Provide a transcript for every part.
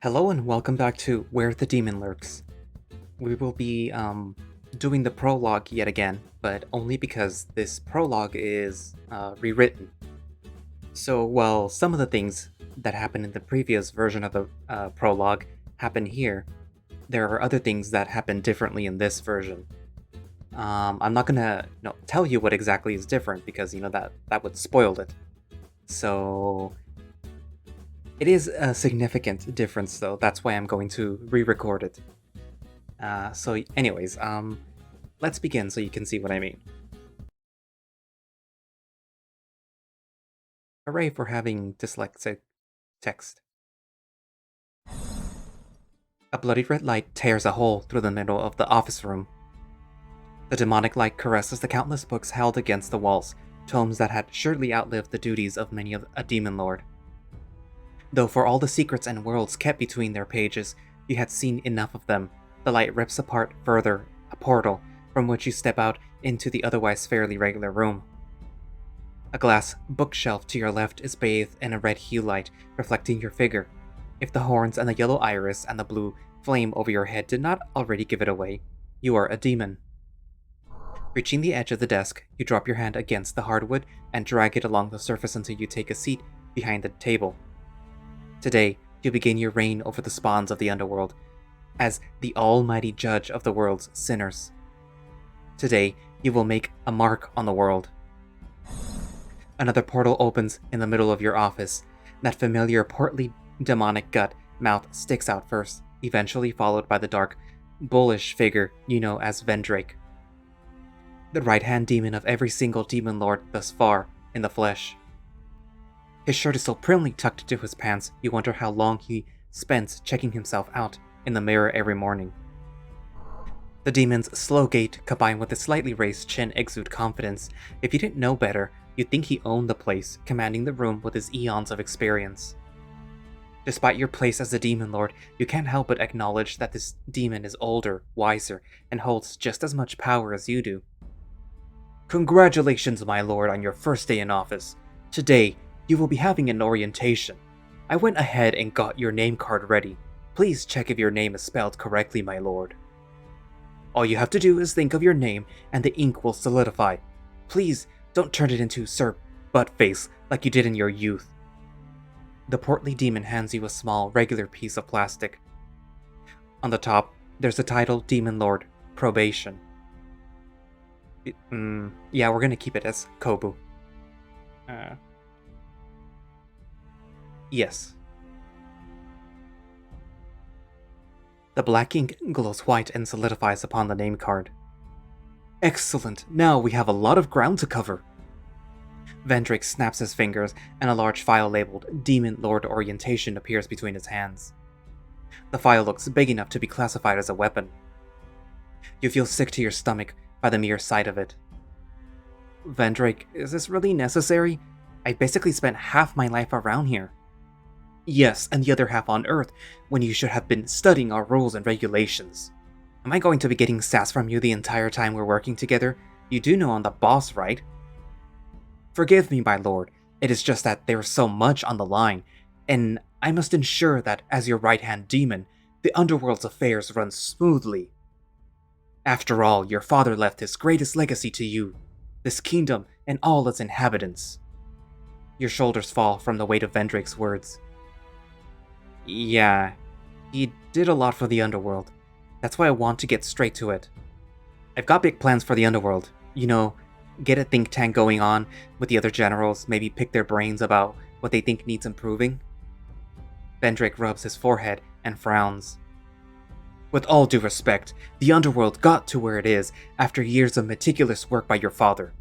Hello and welcome back to Where the Demon Lurks. We will be doing the prologue yet again, but only because this prologue is rewritten. So while some of the things that happened in the previous version of the prologue happen here, there are other things that happen differently in this version. I'm not gonna tell you what exactly is different because that would spoil it. So it is a significant difference, though. That's why I'm going to re-record it. Anyways, let's begin so you can see what I mean. Hooray for having dyslexic text. A bloody red light tears a hole through the middle of the office room. The demonic light caresses the countless books held against the walls, tomes that had surely outlived the duties of many a demon lord. Though for all the secrets and worlds kept between their pages, you had seen enough of them. The light rips apart further a portal from which you step out into the otherwise fairly regular room. A glass bookshelf to your left is bathed in a red hue light, reflecting your figure. If the horns and the yellow iris and the blue flame over your head did not already give it away, you are a demon. Reaching the edge of the desk, you drop your hand against the hardwood and drag it along the surface until you take a seat behind the table. Today, you begin your reign over the spawns of the underworld, as the almighty judge of the world's sinners. Today, you will make a mark on the world. Another portal opens in the middle of your office. That familiar portly demonic gut mouth sticks out first, eventually followed by the dark, bullish figure you know as Vendrake. The right-hand demon of every single demon lord thus far in the flesh. His shirt is so primly tucked into his pants, you wonder how long he spends checking himself out in the mirror every morning. The demon's slow gait, combined with his slightly raised chin, exude confidence. If you didn't know better, you'd think he owned the place, commanding the room with his eons of experience. Despite your place as a demon lord, you can't help but acknowledge that this demon is older, wiser, and holds just as much power as you do. Congratulations, my lord, on your first day in office. Today, you will be having an orientation. I went ahead and got your name card ready. Please check if your name is spelled correctly, my lord. All you have to do is think of your name and the ink will solidify. Please don't turn it into Sir Buttface like you did in your youth. The portly demon hands you a small, regular piece of plastic. On the top, there's the title Demon Lord, Probation. Yeah, we're gonna keep it as Kobu. Yes. The black ink glows white and solidifies upon the name card. Excellent, now we have a lot of ground to cover. Vendrake snaps his fingers, and a large file labeled Demon Lord Orientation appears between his hands. The file looks big enough to be classified as a weapon. You feel sick to your stomach by the mere sight of it. Vendrake, is this really necessary? I basically spent half my life around here. Yes, and the other half on Earth, when you should have been studying our rules and regulations. Am I going to be getting sass from you the entire time we're working together? You do know I'm the boss, right? Forgive me, my lord. It is just that there's so much on the line, and I must ensure that, as your right-hand demon, the underworld's affairs run smoothly. After all, your father left his greatest legacy to you, this kingdom and all its inhabitants. Your shoulders fall from the weight of Vendrake's words. Yeah, he did a lot for the underworld. That's why I want to get straight to it. I've got big plans for the underworld. You know, get a think tank going on with the other generals, maybe pick their brains about what they think needs improving. Vendrake rubs his forehead and frowns. With all due respect, the underworld got to where it is after years of meticulous work by your father.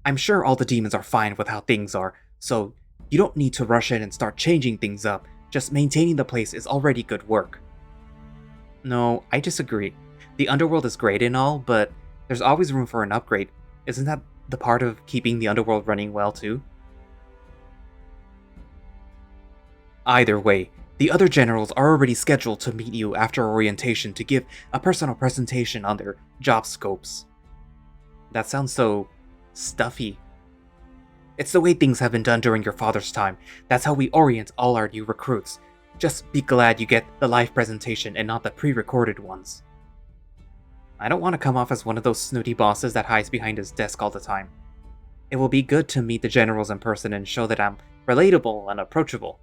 I'm sure all the demons are fine with how things are, so you don't need to rush in and start changing things up. Just maintaining the place is already good work. No, I disagree. The underworld is great and all, but there's always room for an upgrade. Isn't that the part of keeping the underworld running well too? Either way, the other generals are already scheduled to meet you after orientation to give a personal presentation on their job scopes. That sounds so stuffy. It's the way things have been done during your father's time. That's how we orient all our new recruits. Just be glad you get the live presentation and not the pre-recorded ones. I don't want to come off as one of those snooty bosses that hides behind his desk all the time. It will be good to meet the generals in person and show that I'm relatable and approachable.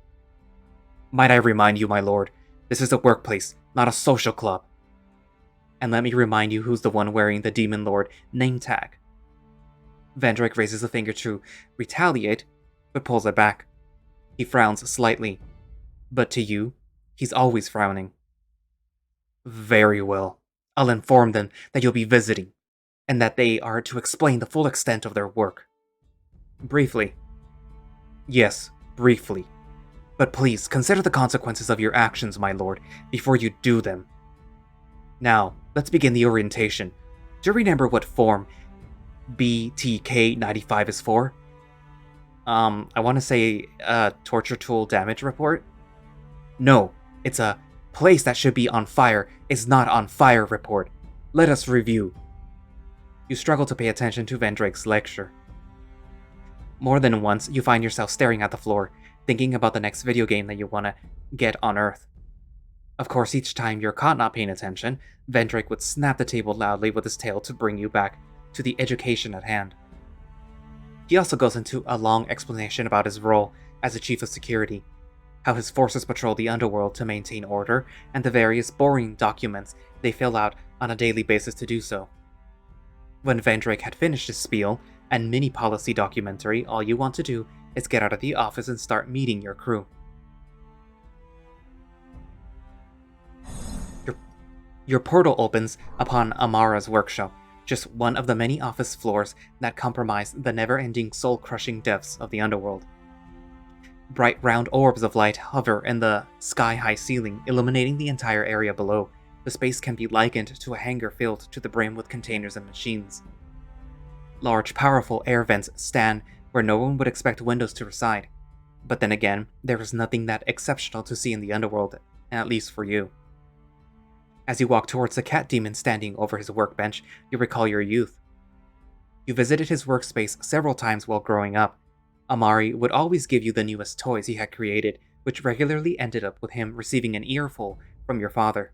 Might I remind you, my lord, this is a workplace, not a social club. And let me remind you who's the one wearing the Demon Lord name tag. Vendrake raises a finger to retaliate, but pulls it back. He frowns slightly, but to you, he's always frowning. Very well. I'll inform them that you'll be visiting, and that they are to explain the full extent of their work. Briefly. Yes, briefly. But please, consider the consequences of your actions, my lord, before you do them. Now, let's begin the orientation. Do you remember what form BTK-95 is for? I want to say a torture tool damage report? No, it's a place that should be on fire is not on fire report. Let us review. You struggle to pay attention to Vendrake's lecture. More than once, you find yourself staring at the floor, thinking about the next video game that you want to get on Earth. Of course, each time you're caught not paying attention, Vendrake would snap the table loudly with his tail to bring you back to the education at hand. He also goes into a long explanation about his role as the Chief of Security, how his forces patrol the underworld to maintain order, and the various boring documents they fill out on a daily basis to do so. When Vendrake had finished his spiel and mini-policy documentary, all you want to do is get out of the office and start meeting your crew. Your portal opens upon Amara's workshop, just one of the many office floors that comprise the never-ending soul-crushing depths of the underworld. Bright round orbs of light hover in the sky-high ceiling, illuminating the entire area below. The space can be likened to a hangar filled to the brim with containers and machines. Large, powerful air vents stand where no one would expect windows to reside. But then again, there is nothing that exceptional to see in the underworld, at least for you. As you walk towards the cat demon standing over his workbench, you recall your youth. You visited his workspace several times while growing up. Amare would always give you the newest toys he had created, which regularly ended up with him receiving an earful from your father.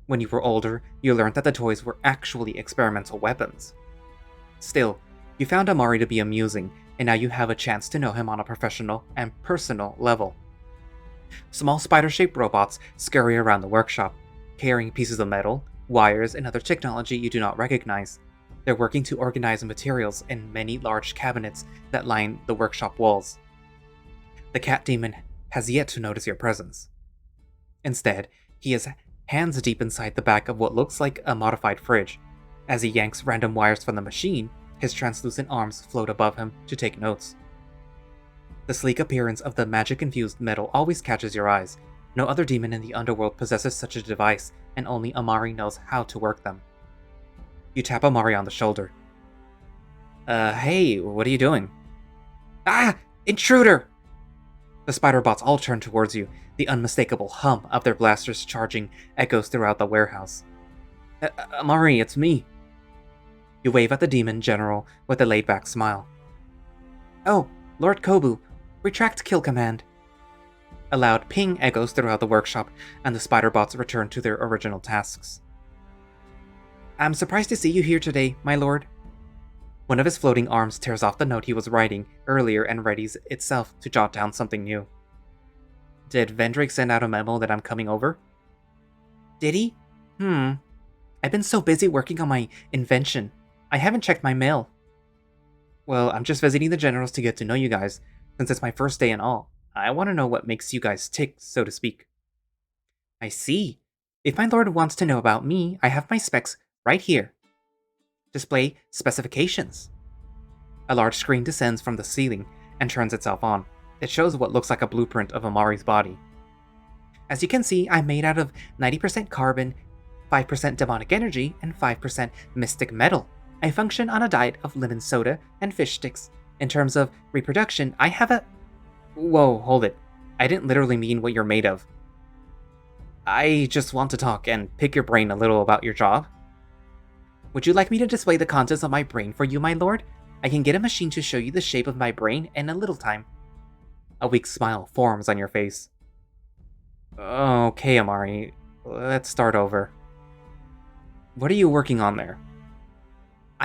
When you were older, you learned that the toys were actually experimental weapons. Still, you found Amare to be amusing, and now you have a chance to know him on a professional and personal level. Small spider-shaped robots scurry around the workshop, carrying pieces of metal, wires, and other technology you do not recognize. They're working to organize materials in many large cabinets that line the workshop walls. The cat demon has yet to notice your presence. Instead, he is hands deep inside the back of what looks like a modified fridge. As he yanks random wires from the machine, his translucent arms float above him to take notes. The sleek appearance of the magic-infused metal always catches your eyes. No other demon in the underworld possesses such a device, and only Amare knows how to work them. You tap Amare on the shoulder. Hey, what are you doing? Ah! Intruder! The spider bots all turn towards you, the unmistakable hum of their blasters charging echoes throughout the warehouse. Amare, it's me. You wave at the demon general with a laid-back smile. Oh, Lord Kobu, retract kill command. A loud ping echoes throughout the workshop, and the spider bots return to their original tasks. I'm surprised to see you here today, my lord. One of his floating arms tears off the note he was writing earlier and readies itself to jot down something new. Did Vendrake send out a memo that I'm coming over? Did he? I've been so busy working on my invention. I haven't checked my mail. Well, I'm just visiting the generals to get to know you guys, since it's my first day and all. I want to know what makes you guys tick, so to speak. I see. If my lord wants to know about me, I have my specs right here. Display specifications. A large screen descends from the ceiling and turns itself on. It shows what looks like a blueprint of Amare's body. As you can see, I'm made out of 90% carbon, 5% demonic energy, and 5% mystic metal. I function on a diet of lemon soda and fish sticks. In terms of reproduction, I have a... Whoa, hold it. I didn't literally mean what you're made of. I just want to talk and pick your brain a little about your job. Would you like me to display the contents of my brain for you, my lord? I can get a machine to show you the shape of my brain in a little time. A weak smile forms on your face. Okay, Amare. Let's start over. What are you working on there?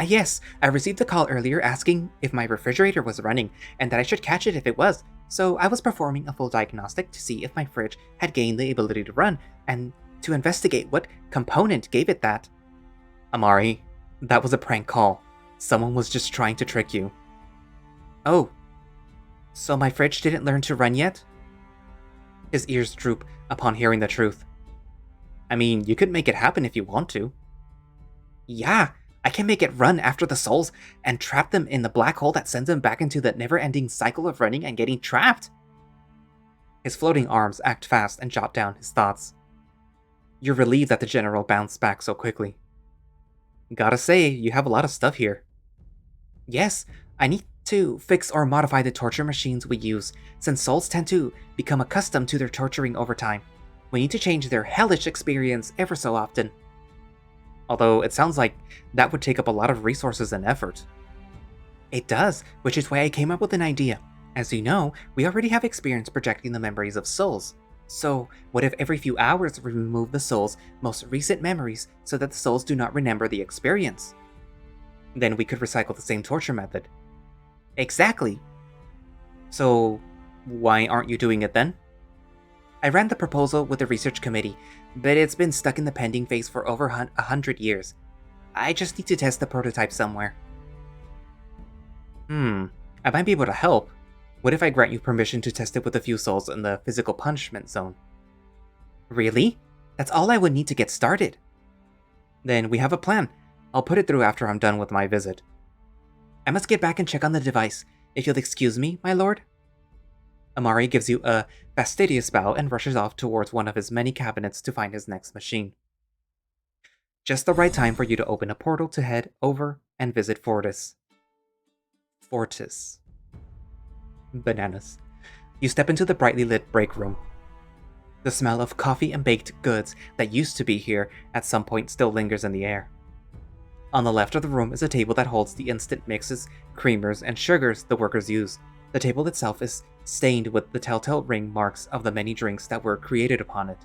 Yes, I received a call earlier asking if my refrigerator was running and that I should catch it if it was. So I was performing a full diagnostic to see if my fridge had gained the ability to run and to investigate what component gave it that. Amare, that was a prank call. Someone was just trying to trick you. Oh, so my fridge didn't learn to run yet? His ears droop upon hearing the truth. I mean, you could make it happen if you want to. Yeah, I can make it run after the souls and trap them in the black hole that sends them back into the never-ending cycle of running and getting trapped. His floating arms act fast and jot down his thoughts. You're relieved that the general bounced back so quickly. Gotta say, you have a lot of stuff here. Yes, I need to fix or modify the torture machines we use, since souls tend to become accustomed to their torturing over time. We need to change their hellish experience ever so often. Although it sounds like that would take up a lot of resources and effort. It does, which is why I came up with an idea. As you know, we already have experience projecting the memories of souls. So, what if every few hours we remove the soul's most recent memories so that the souls do not remember the experience? Then we could recycle the same torture method. Exactly. So, why aren't you doing it then? I ran the proposal with the research committee, but it's been stuck in the pending phase for over 100 years. I just need to test the prototype somewhere. I might be able to help. What if I grant you permission to test it with a few souls in the physical punishment zone? Really? That's all I would need to get started. Then we have a plan. I'll put it through after I'm done with my visit. I must get back and check on the device. If you'll excuse me, my lord? Amare gives you a fastidious bow and rushes off towards one of his many cabinets to find his next machine. Just the right time for you to open a portal to head over and visit Fortis. Fortis. Bananas. You step into the brightly lit break room. The smell of coffee and baked goods that used to be here at some point still lingers in the air. On the left of the room is a table that holds the instant mixes, creamers, and sugars the workers use. The table itself is stained with the telltale ring marks of the many drinks that were created upon it.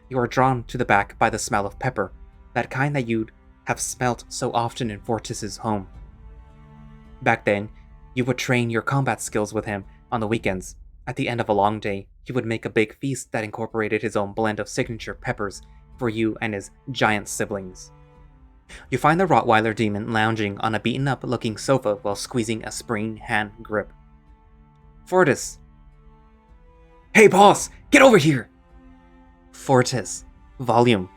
You are drawn to the back by the smell of pepper, that kind that you'd have smelt so often in Fortis's home. Back then, you would train your combat skills with him on the weekends. At the end of a long day, he would make a big feast that incorporated his own blend of signature peppers for you and his giant siblings. You find the Rottweiler demon lounging on a beaten-up looking sofa while squeezing a spring hand grip. Fortis. Hey boss, get over here! Fortis. Volume.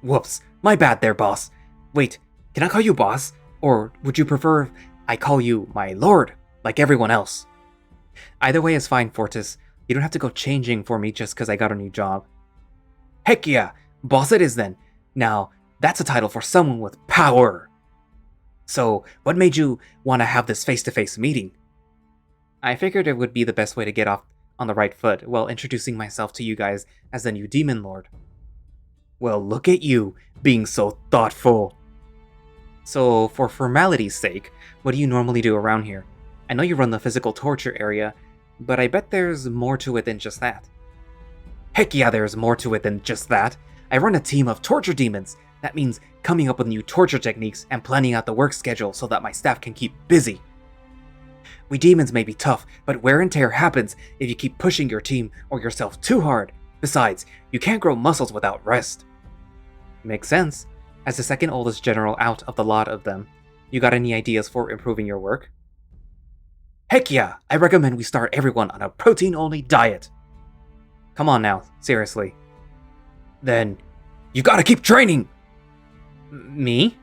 Whoops, my bad there, boss. Wait, can I call you boss? Or would you prefer I call you my lord, like everyone else? Either way is fine, Fortis. You don't have to go changing for me just because I got a new job. Heck yeah, boss it is then. Now, that's a title for someone with power. So, what made you want to have this face-to-face meeting? I figured it would be the best way to get off on the right foot while introducing myself to you guys as the new Demon Lord. Well, look at you, being so thoughtful. So, for formality's sake, what do you normally do around here? I know you run the physical torture area, but I bet there's more to it than just that. Heck yeah, there's more to it than just that. I run a team of torture demons. That means coming up with new torture techniques and planning out the work schedule so that my staff can keep busy. We demons may be tough, but wear and tear happens if you keep pushing your team or yourself too hard. Besides, you can't grow muscles without rest. Makes sense. As the second oldest general out of the lot of them, you got any ideas for improving your work? Heck yeah, I recommend we start everyone on a protein-only diet. Come on now, seriously. Then, you gotta keep training! Me?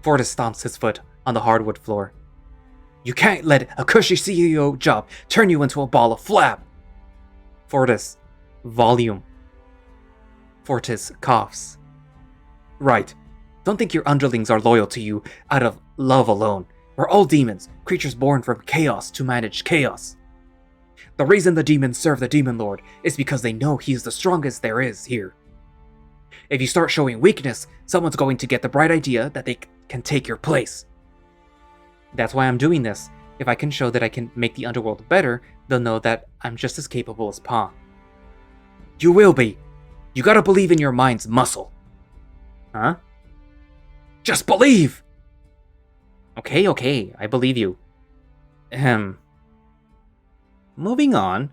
Fortis stomps his foot on the hardwood floor. You can't let a cushy CEO job turn you into a ball of flab! Fortis. Volume. Fortis coughs. Right. Don't think your underlings are loyal to you out of love alone. We're all demons, creatures born from chaos to manage chaos. The reason the demons serve the Demon Lord is because they know he is the strongest there is here. If you start showing weakness, someone's going to get the bright idea that they can take your place. That's why I'm doing this. If I can show that I can make the underworld better, they'll know that I'm just as capable as Pa. You will be. You gotta believe in your mind's muscle. Huh? Just believe! Okay, I believe you. Moving on,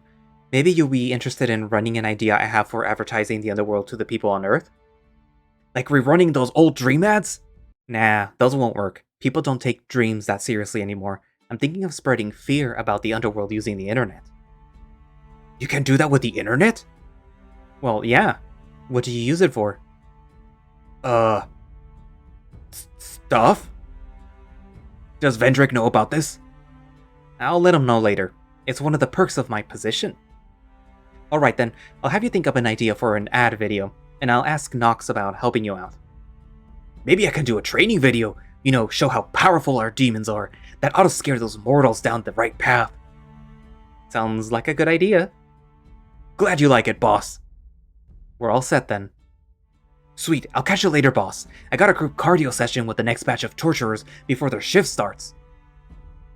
maybe you'll be interested in running an idea I have for advertising the underworld to the people on Earth? Like rerunning those old dream ads? Nah, those won't work. People don't take dreams that seriously anymore. I'm thinking of spreading fear about the underworld using the internet. You can do that with the internet? Well, yeah. What do you use it for? Stuff? Does Vendrake know about this? I'll let him know later. It's one of the perks of my position. Alright then, I'll have you think up an idea for an ad video, and I'll ask Nox about helping you out. Maybe I can do a training video, show how powerful our demons are. That ought to scare those mortals down the right path. Sounds like a good idea. Glad you like it, boss. We're all set then. Sweet, I'll catch you later, boss. I got a group cardio session with the next batch of torturers before their shift starts.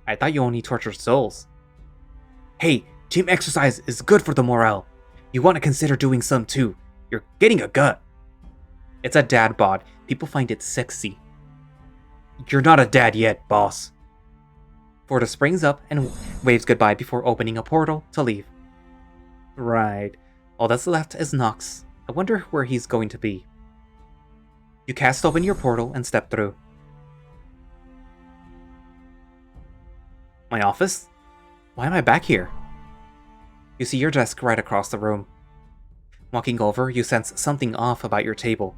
I thought you only tortured souls. Hey, team exercise is good for the morale. You want to consider doing some too. You're getting a gut. It's a dad bod. People find it sexy. You're not a dad yet, boss. Fortis springs up and waves goodbye before opening a portal to leave. Right. All that's left is Nox. I wonder where he's going to be. You cast open your portal and step through. My office? Why am I back here? You see your desk right across the room. Walking over, you sense something off about your table.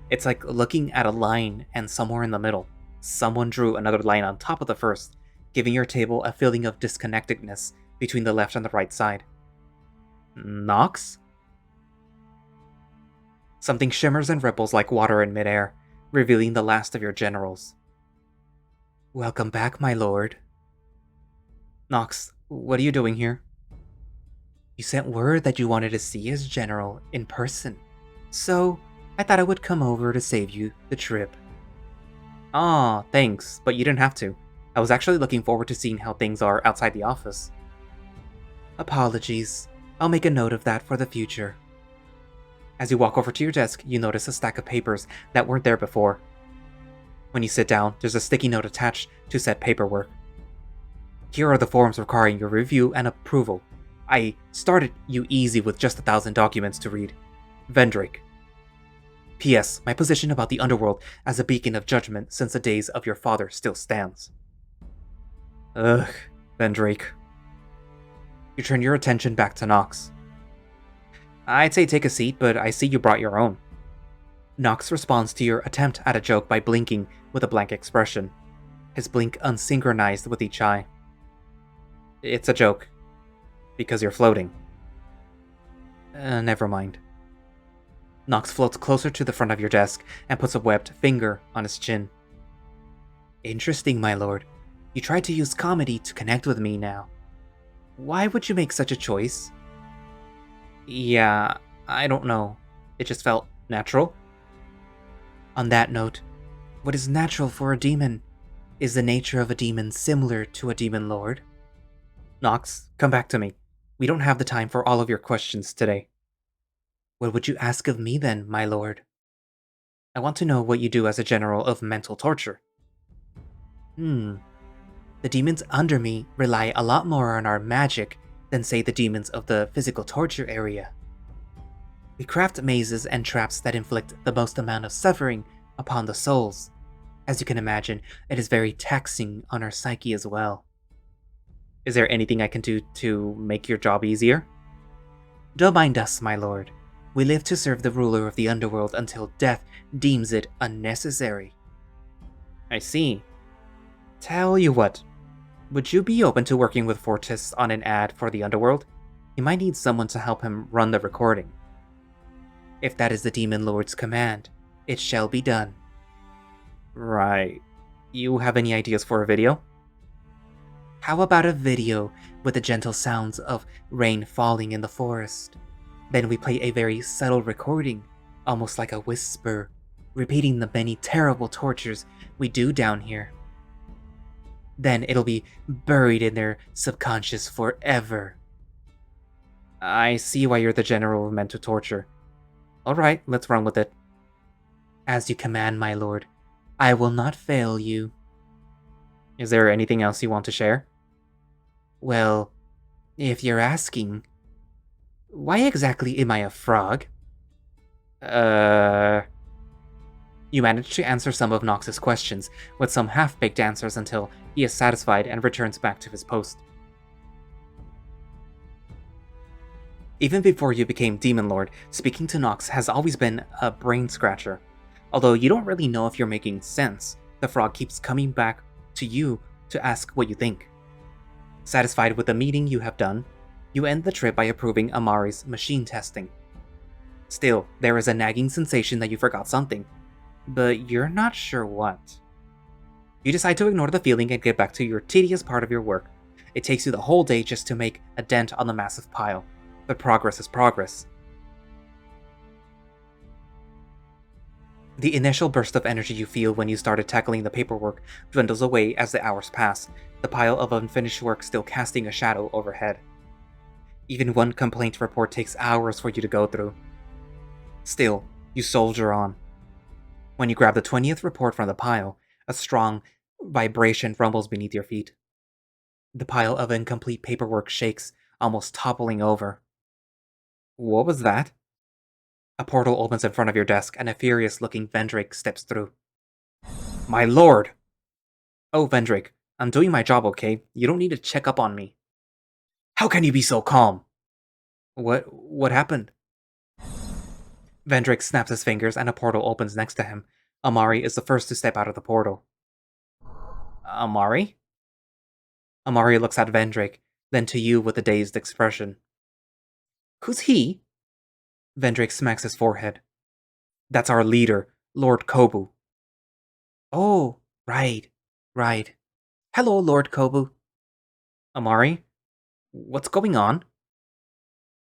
It's like looking at a line, and somewhere in the middle, someone drew another line on top of the first, giving your table a feeling of disconnectedness between the left and the right side. Nox? Something shimmers and ripples like water in midair, revealing the last of your generals. Welcome back, my lord. Nox, what are you doing here? You sent word that you wanted to see his general in person, so I thought I would come over to save you the trip. Aw, thanks, but you didn't have to. I was actually looking forward to seeing how things are outside the office. Apologies. I'll make a note of that for the future. As you walk over to your desk, you notice a stack of papers that weren't there before. When you sit down, there's a sticky note attached to said paperwork. Here are the forms requiring your review and approval. I started you easy with just 1,000 documents to read. Vendrake. P.S. My position about the underworld as a beacon of judgment since the days of your father still stands. Ugh, Vendrake. You turn your attention back to Nox. I'd say take a seat, but I see you brought your own. Nox responds to your attempt at a joke by blinking with a blank expression, his blink unsynchronized with each eye. It's a joke. Because you're floating. Never mind. Nox floats closer to the front of your desk and puts a webbed finger on his chin. Interesting, my lord. You tried to use comedy to connect with me now. Why would you make such a choice? Yeah, I don't know. It just felt natural. On that note, what is natural for a demon? Is the nature of a demon similar to a demon lord? Nox, come back to me. We don't have the time for all of your questions today. What would you ask of me then, my lord? I want to know what you do as a general of mental torture. The demons under me rely a lot more on our magic than, say, the demons of the physical torture area. We craft mazes and traps that inflict the most amount of suffering upon the souls. As you can imagine, it is very taxing on our psyche as well. Is there anything I can do to make your job easier? Don't mind us, my lord. We live to serve the ruler of the underworld until death deems it unnecessary. I see. Tell you what, would you be open to working with Fortis on an ad for the underworld? He might need someone to help him run the recording. If that is the Demon Lord's command, it shall be done. Right. You have any ideas for a video? How about a video with the gentle sounds of rain falling in the forest? Then we play a very subtle recording, almost like a whisper, repeating the many terrible tortures we do down here. Then it'll be buried in their subconscious forever. I see why you're the general meant to torture. Alright, let's run with it. As you command, my lord. I will not fail you. Is there anything else you want to share? Well, if you're asking, why exactly am I a frog? You manage to answer some of Nox's questions, with some half-baked answers until he is satisfied and returns back to his post. Even before you became Demon Lord, speaking to Nox has always been a brain-scratcher. Although you don't really know if you're making sense, the frog keeps coming back to you to ask what you think. Satisfied with the meeting you have done, you end the trip by approving Amare's machine testing. Still, there is a nagging sensation that you forgot something, but you're not sure what. You decide to ignore the feeling and get back to your tedious part of your work. It takes you the whole day just to make a dent on the massive pile, but progress is progress. The initial burst of energy you feel when you started tackling the paperwork dwindles away as the hours pass, the pile of unfinished work still casting a shadow overhead. Even one complaint report takes hours for you to go through. Still, you soldier on. When you grab the 20th report from the pile, a strong vibration rumbles beneath your feet. The pile of incomplete paperwork shakes, almost toppling over. What was that? A portal opens in front of your desk, and a furious-looking Vendrake steps through. My lord! Oh, Vendrake, I'm doing my job, okay? You don't need to check up on me. How can you be so calm? What happened? Vendrake snaps his fingers, and a portal opens next to him. Amare is the first to step out of the portal. Amare? Amare looks at Vendrake, then to you with a dazed expression. Who's he? Vendrake smacks his forehead. That's our leader, Lord Kobu. Oh, right. Hello, Lord Kobu. Amare? What's going on?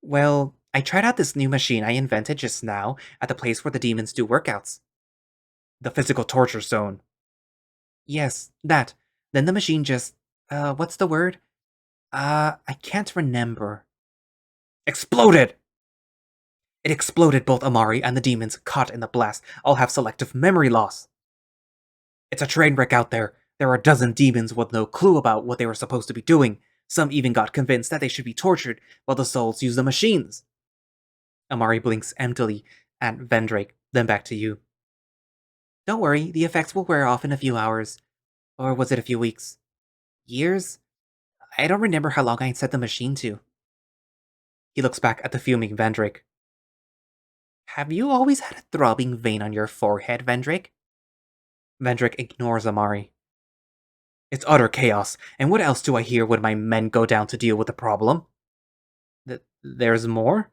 Well, I tried out this new machine I invented just now at the place where the demons do workouts. The physical torture zone. Yes, that. Then the machine just... what's the word? I can't remember. Exploded! It exploded. Both Amare and the demons caught in the blast all have selective memory loss. It's a train wreck out there. There are a dozen demons with no clue about what they were supposed to be doing. Some even got convinced that they should be tortured while the souls use the machines. Amare blinks emptily at Vendrake, then back to you. Don't worry, the effects will wear off in a few hours. Or was it a few weeks? Years? I don't remember how long I set the machine to. He looks back at the fuming Vendrake. Have you always had a throbbing vein on your forehead, Vendrake? Vendrake ignores Amare. It's utter chaos, and what else do I hear when my men go down to deal with the problem? There's more?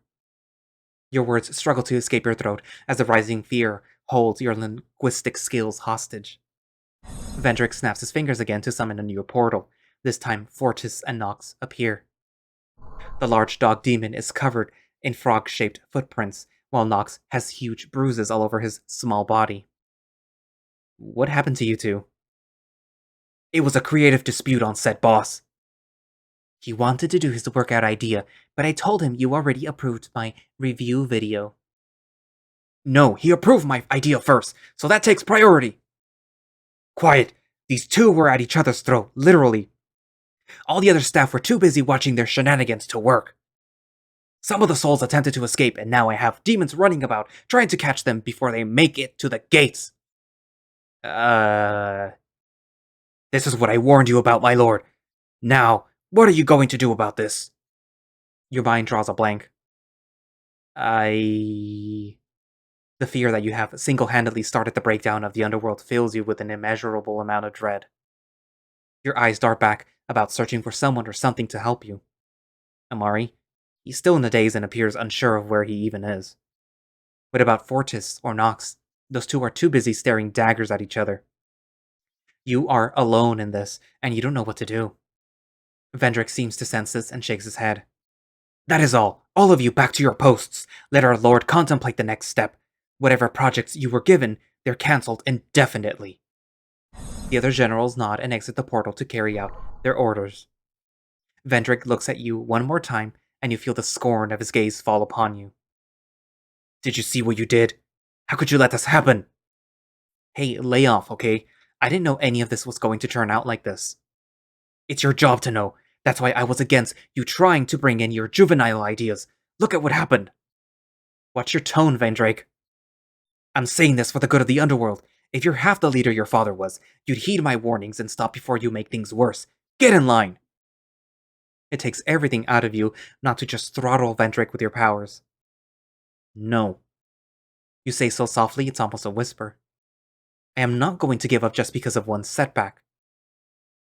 Your words struggle to escape your throat as the rising fear holds your linguistic skills hostage. Vendrake snaps his fingers again to summon a new portal. This time, Fortis and Nox appear. The large dog demon is covered in frog-shaped footprints, while Nox has huge bruises all over his small body. What happened to you two? It was a creative dispute on set, boss. He wanted to do his workout idea, but I told him you already approved my review video. No, he approved my idea first, so that takes priority. Quiet. These two were at each other's throat, literally. All the other staff were too busy watching their shenanigans to work. Some of the souls attempted to escape, and now I have demons running about, trying to catch them before they make it to the gates. This is what I warned you about, my lord. Now, what are you going to do about this? Your mind draws a blank. The fear that you have single-handedly started the breakdown of the underworld fills you with an immeasurable amount of dread. Your eyes dart back, about searching for someone or something to help you. Amare? He's still in the daze and appears unsure of where he even is. What about Fortis or Nox? Those two are too busy staring daggers at each other. You are alone in this, and you don't know what to do. Vendrake seems to sense this and shakes his head. That is all. All of you back to your posts. Let our lord contemplate the next step. Whatever projects you were given, they're cancelled indefinitely. The other generals nod and exit the portal to carry out their orders. Vendrake looks at you one more time and you feel the scorn of his gaze fall upon you. Did you see what you did? How could you let this happen? Hey, lay off, okay? I didn't know any of this was going to turn out like this. It's your job to know. That's why I was against you trying to bring in your juvenile ideas. Look at what happened. Watch your tone, Vendrake. I'm saying this for the good of the underworld. If you're half the leader your father was, you'd heed my warnings and stop before you make things worse. Get in line! It takes everything out of you not to just throttle Vendrake with your powers. No. You say so softly it's almost a whisper. I am not going to give up just because of one setback.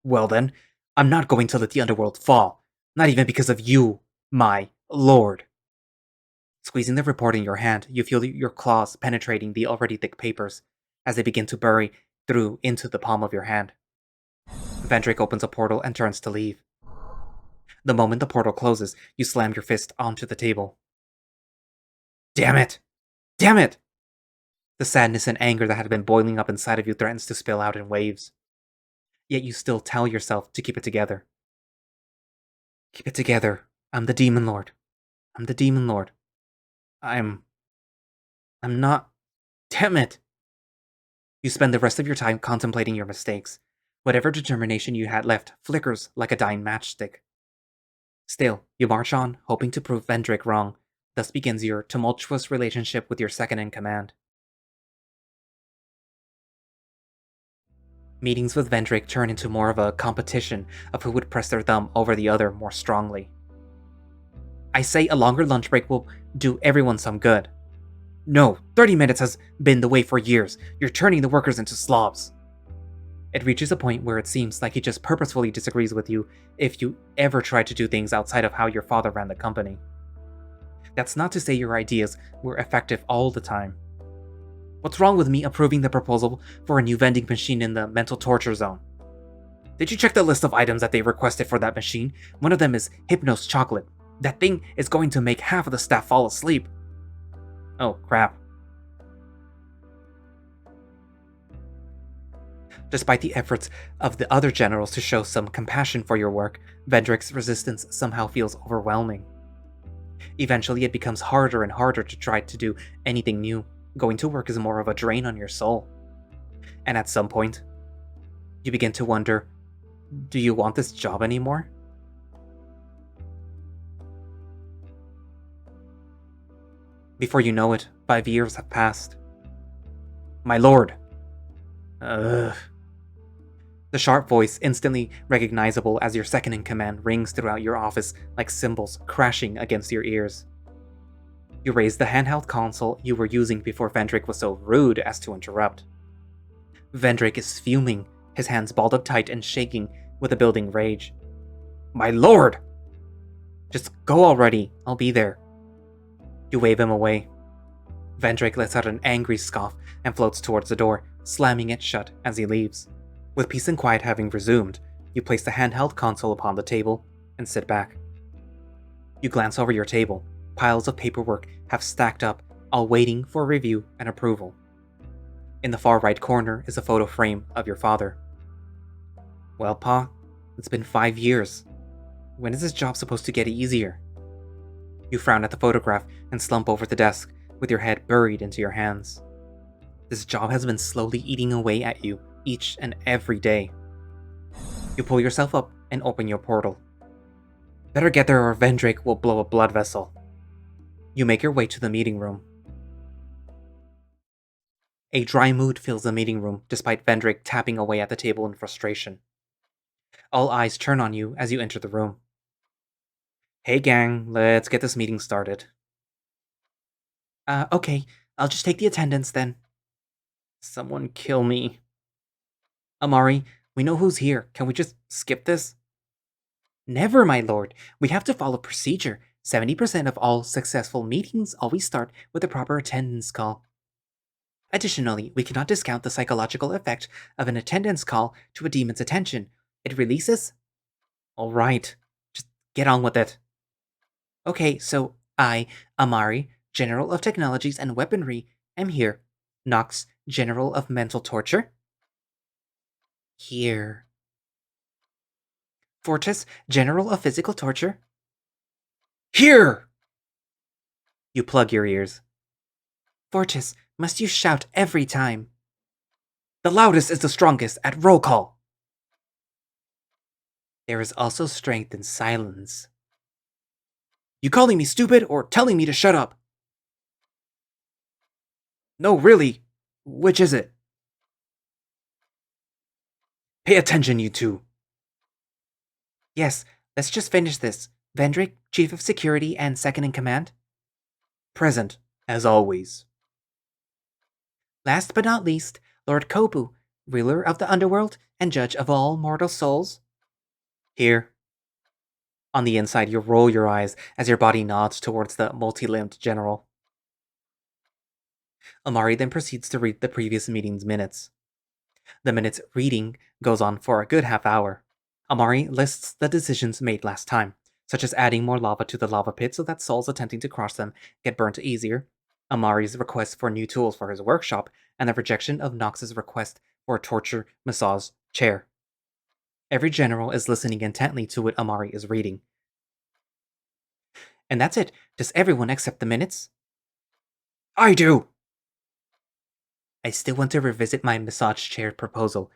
Well then, I'm not going to let the underworld fall. Not even because of you, my lord. Squeezing the report in your hand, you feel your claws penetrating the already thick papers as they begin to bury through into the palm of your hand. Vendrake opens a portal and turns to leave. The moment the portal closes, you slam your fist onto the table. Damn it! Damn it! The sadness and anger that had been boiling up inside of you threatens to spill out in waves. Yet you still tell yourself to keep it together. Keep it together. I'm the Demon Lord. I'm the Demon Lord. I'm not... Damn it! You spend the rest of your time contemplating your mistakes. Whatever determination you had left flickers like a dying matchstick. Still, you march on, hoping to prove Vendrake wrong. Thus begins your tumultuous relationship with your second-in-command. Meetings with Vendrake turn into more of a competition of who would press their thumb over the other more strongly. I say a longer lunch break will do everyone some good. No, 30 minutes has been the way for years. You're turning the workers into slobs. It reaches a point where it seems like he just purposefully disagrees with you if you ever try to do things outside of how your father ran the company. That's not to say your ideas were effective all the time. What's wrong with me approving the proposal for a new vending machine in the mental torture zone? Did you check the list of items that they requested for that machine? One of them is Hypnos chocolate. That thing is going to make half of the staff fall asleep. Oh, crap. Despite the efforts of the other generals to show some compassion for your work, Vendrake's resistance somehow feels overwhelming. Eventually, it becomes harder and harder to try to do anything new. Going to work is more of a drain on your soul. And at some point, you begin to wonder, do you want this job anymore? Before you know it, 5 years have passed. My lord! Ugh. The sharp voice, instantly recognizable as your second-in-command, rings throughout your office like cymbals crashing against your ears. You raise the handheld console you were using before Vendrake was so rude as to interrupt. Vendrake is fuming, his hands balled up tight and shaking with a building rage. My lord! Just go already, I'll be there. You wave him away. Vendrake lets out an angry scoff and floats towards the door, slamming it shut as he leaves. With peace and quiet having resumed, you place the handheld console upon the table and sit back. You glance over your table. Piles of paperwork have stacked up, all waiting for review and approval. In the far right corner is a photo frame of your father. Well, Pa, it's been 5 years. When is this job supposed to get easier? You frown at the photograph and slump over the desk with your head buried into your hands. This job has been slowly eating away at you each and every day. You pull yourself up and open your portal. Better get there or Vendrake will blow a blood vessel. You make your way to the meeting room. A dry mood fills the meeting room despite Vendrake tapping away at the table in frustration. All eyes turn on you as you enter the room. Hey gang, let's get this meeting started. Okay, I'll just take the attendance then. Someone kill me. Amare, we know who's here. Can we just skip this? Never, my lord. We have to follow procedure. 70% of all successful meetings always start with a proper attendance call. Additionally, we cannot discount the psychological effect of an attendance call to a demon's attention. It releases... Alright, just get on with it. Okay, so I, Amare, General of Technologies and Weaponry, am here. Nox, General of Mental Torture. Here. Fortis, General of Physical Torture. Here! You plug your ears. Fortis, must you shout every time? The loudest is the strongest at roll call. There is also strength in silence. You calling me stupid or telling me to shut up? No, really. Which is it? Pay attention, you two. Yes, let's just finish this. Vendrake, Chief of Security and Second in Command? Present, as always. Last but not least, Lord Kobu, ruler of the underworld and judge of all mortal souls. Here. On the inside, you roll your eyes as your body nods towards the multi-limbed general. Amare then proceeds to read the previous meeting's minutes. The minutes reading goes on for a good half hour. Amare lists the decisions made last time, such as adding more lava to the lava pit so that souls attempting to cross them get burnt easier, Amare's request for new tools for his workshop, and the rejection of Nox's request for a torture massage chair. Every general is listening intently to what Amare is reading. And that's it. Does everyone accept the minutes? I do! I still want to revisit my massage chair proposal,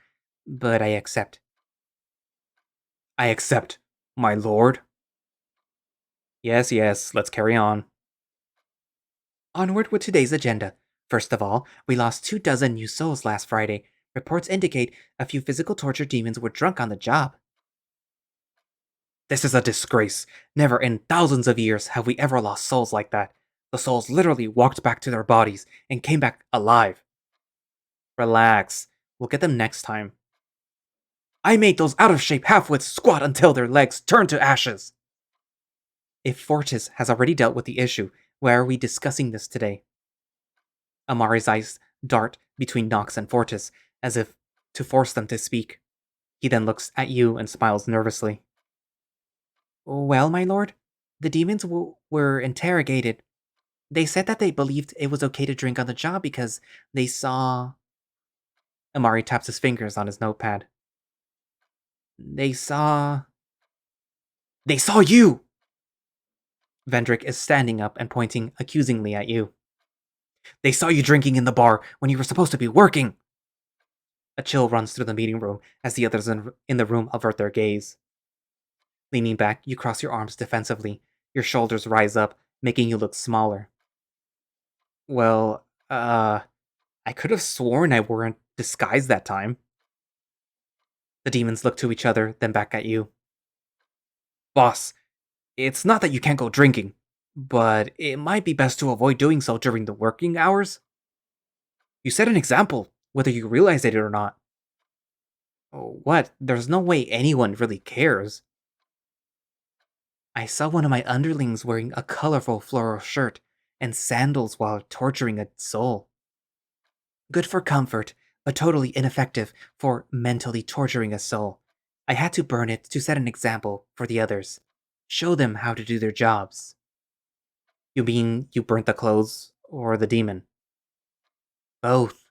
but I accept. I accept, my lord. Yes, let's carry on. Onward with today's agenda. First of all, we lost 24 new souls last Friday. Reports indicate a few physical torture demons were drunk on the job. This is a disgrace. Never in thousands of years have we ever lost souls like that. The souls literally walked back to their bodies and came back alive. Relax. We'll get them next time. I made those out-of-shape half-wits squat until their legs turned to ashes. If Fortis has already dealt with the issue, why are we discussing this today? Amare's eyes dart between Nox and Fortis, as if to force them to speak. He then looks at you and smiles nervously. Well, my lord, the demons were interrogated. They said that they believed it was okay to drink on the job because they saw... Amare taps his fingers on his notepad. They saw you! Vendrake is standing up and pointing accusingly at you. They saw you drinking in the bar when you were supposed to be working! A chill runs through the meeting room as the others in the room avert their gaze. Leaning back, you cross your arms defensively. Your shoulders rise up, making you look smaller. Well, I could have sworn I weren't disguised that time. The demons look to each other, then back at you. Boss, it's not that you can't go drinking, but it might be best to avoid doing so during the working hours. You set an example, whether you realize it or not. Oh, what? There's no way anyone really cares. I saw one of my underlings wearing a colorful floral shirt and sandals while torturing a soul. Good for comfort, but totally ineffective for mentally torturing a soul. I had to burn it to set an example for the others. Show them how to do their jobs. You mean you burnt the clothes, or the demon? Both.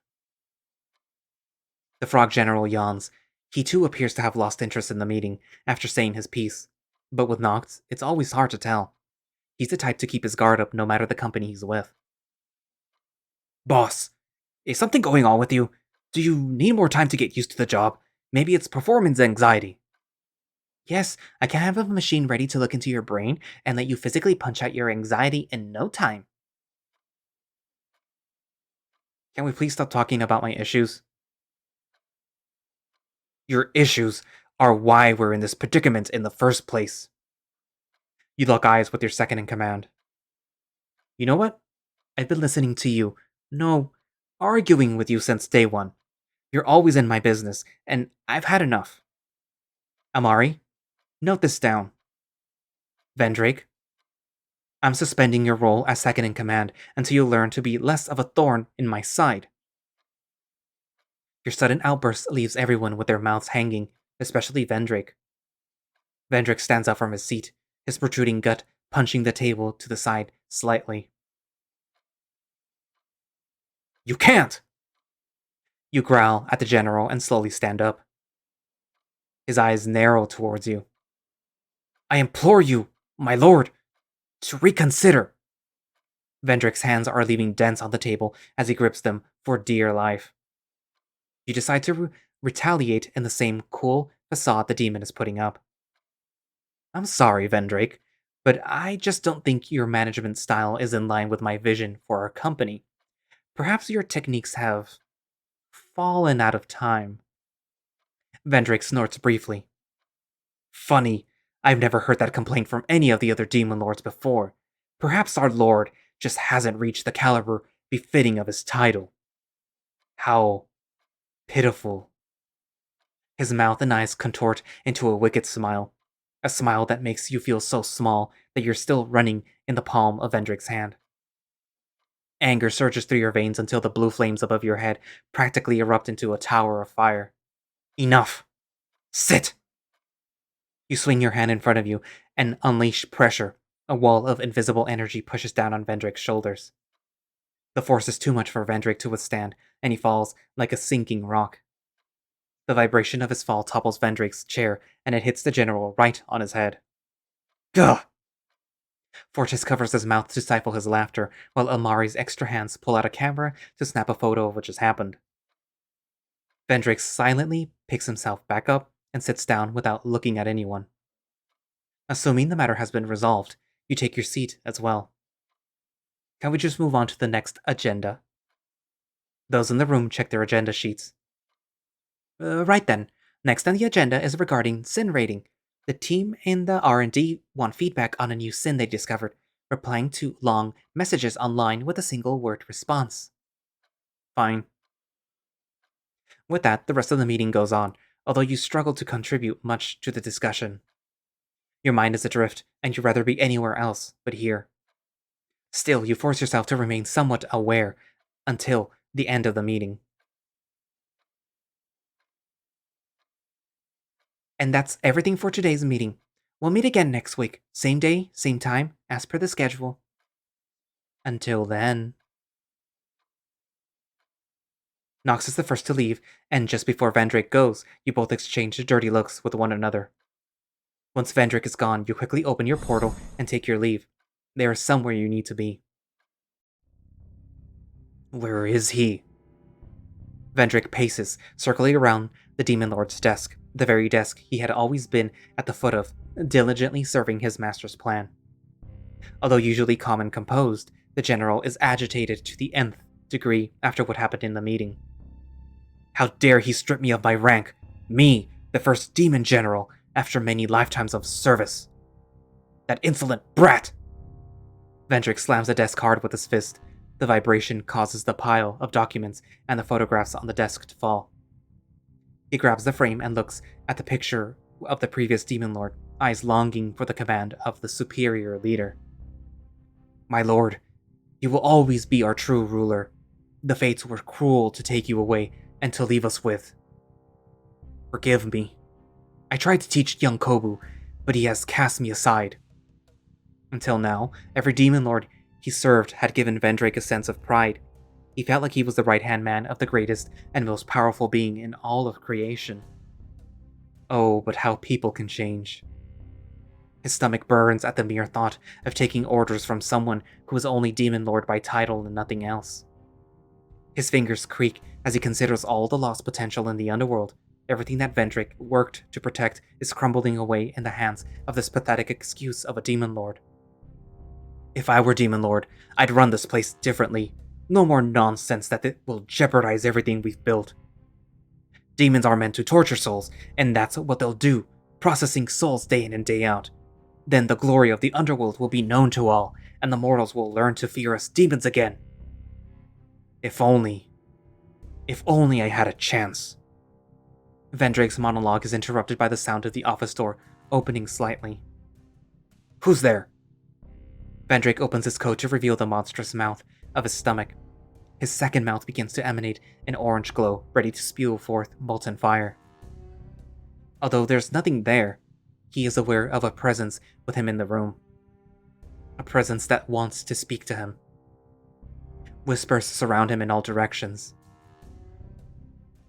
The Frog General yawns. He too appears to have lost interest in the meeting after saying his piece. But with Nox, it's always hard to tell. He's the type to keep his guard up no matter the company he's with. Boss, is something going on with you? Do you need more time to get used to the job? Maybe it's performance anxiety. Yes, I can have a machine ready to look into your brain and let you physically punch out your anxiety in no time. Can we please stop talking about my issues? Your issues are why we're in this predicament in the first place. You lock eyes with your second in command. You know what? I've been listening to you. No, arguing with you since day one. You're always in my business, and I've had enough. Amare, note this down. Vendrake, I'm suspending your role as second in command until you learn to be less of a thorn in my side. Your sudden outburst leaves everyone with their mouths hanging, especially Vendrake. Vendrake stands up from his seat, his protruding gut punching the table to the side slightly. You can't! You growl at the general and slowly stand up. His eyes narrow towards you. I implore you, my lord, to reconsider. Vendrake's hands are leaving dents on the table as he grips them for dear life. You decide to retaliate in the same cool facade the demon is putting up. I'm sorry, Vendrake, but I just don't think your management style is in line with my vision for our company. Perhaps your techniques have fallen out of time. Vendrake snorts briefly. Funny, I've never heard that complaint from any of the other demon lords before. Perhaps our lord just hasn't reached the caliber befitting of his title. How pitiful. His mouth and eyes contort into a wicked smile. A smile that makes you feel so small that you're still running in the palm of Vendrake's hand. Anger surges through your veins until the blue flames above your head practically erupt into a tower of fire. Enough! Sit! You swing your hand in front of you and unleash pressure. A wall of invisible energy pushes down on Vendrake's shoulders. The force is too much for Vendrake to withstand, and he falls like a sinking rock. The vibration of his fall topples Vendrake's chair, and it hits the general right on his head. Gah! Fortis covers his mouth to stifle his laughter, while Amare's extra hands pull out a camera to snap a photo of what just happened. Vendrake silently picks himself back up and sits down without looking at anyone. Assuming the matter has been resolved, you take your seat as well. Can we just move on to the next agenda? Those in the room check their agenda sheets. Right then. Next on the agenda is regarding sin rating. The team in the R&D want feedback on a new sin they discovered, replying to long messages online with a single word response. Fine. With that, the rest of the meeting goes on, although you struggle to contribute much to the discussion. Your mind is adrift, and you'd rather be anywhere else but here. Still, you force yourself to remain somewhat aware until the end of the meeting. And that's everything for today's meeting. We'll meet again next week, same day, same time, as per the schedule. Until then... Nox is the first to leave, and just before Vendrake goes, you both exchange dirty looks with one another. Once Vendrake is gone, you quickly open your portal and take your leave. There is somewhere you need to be. Where is he? Vendrake paces, circling around the Demon Lord's desk, the very desk he had always been at the foot of, diligently serving his master's plan. Although usually calm and composed, the general is agitated to the nth degree after what happened in the meeting. How dare he strip me of my rank? Me, the first demon general, after many lifetimes of service. That insolent brat! Vendrake slams the desk hard with his fist. The vibration causes the pile of documents and the photographs on the desk to fall. He grabs the frame and looks at the picture of the previous demon lord, eyes longing for the command of the superior leader. My lord, you will always be our true ruler. The fates were cruel to take you away and to leave us with. Forgive me. I tried to teach young Kobu, but he has cast me aside. Until now, every demon lord he served had given Vendrake a sense of pride. He felt like he was the right-hand man of the greatest and most powerful being in all of creation. Oh, but how people can change. His stomach burns at the mere thought of taking orders from someone who is only demon lord by title and nothing else. His fingers creak as he considers all the lost potential in the underworld. Everything that Vendrake worked to protect is crumbling away in the hands of this pathetic excuse of a demon lord. If I were demon lord, I'd run this place differently. No more nonsense that it will jeopardize everything we've built. Demons are meant to torture souls, and that's what they'll do, processing souls day in and day out. Then the glory of the underworld will be known to all, and the mortals will learn to fear us demons again. If only I had a chance. Vendrake's monologue is interrupted by the sound of the office door opening slightly. Who's there? Vendrake opens his coat to reveal the monstrous mouth of his stomach. His second mouth begins to emanate an orange glow, ready to spew forth molten fire. Although there's nothing there, he is aware of a presence with him in the room. A presence that wants to speak to him. Whispers surround him in all directions.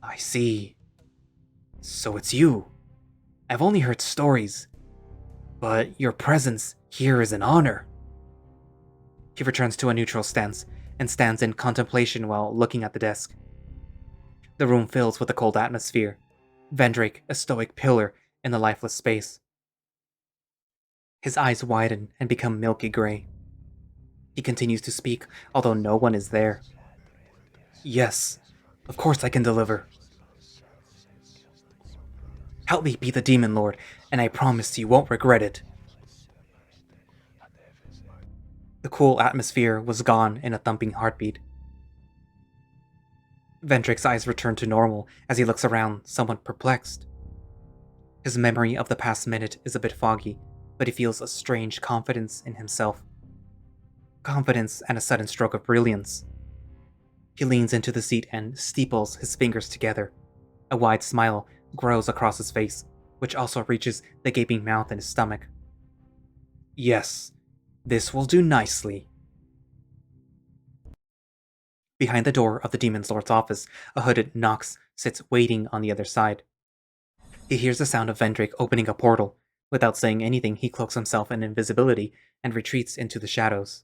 I see. So it's you. I've only heard stories, but your presence here is an honor. He returns to a neutral stance and stands in contemplation while looking at the desk. The room fills with a cold atmosphere, Vendrake a stoic pillar in the lifeless space. His eyes widen and become milky gray. He continues to speak, although no one is there. Yes, of course I can deliver. Help me be the Demon Lord, and I promise you won't regret it. The cool atmosphere was gone in a thumping heartbeat. Vendrake's eyes return to normal as he looks around, somewhat perplexed. His memory of the past minute is a bit foggy, but he feels a strange confidence in himself. Confidence and a sudden stroke of brilliance. He leans into the seat and steeples his fingers together. A wide smile grows across his face, which also reaches the gaping mouth in his stomach. Yes, this will do nicely. Behind the door of the Demon Lord's office, a hooded Nox sits waiting on the other side. He hears the sound of Vendrake opening a portal. Without saying anything, he cloaks himself in invisibility and retreats into the shadows.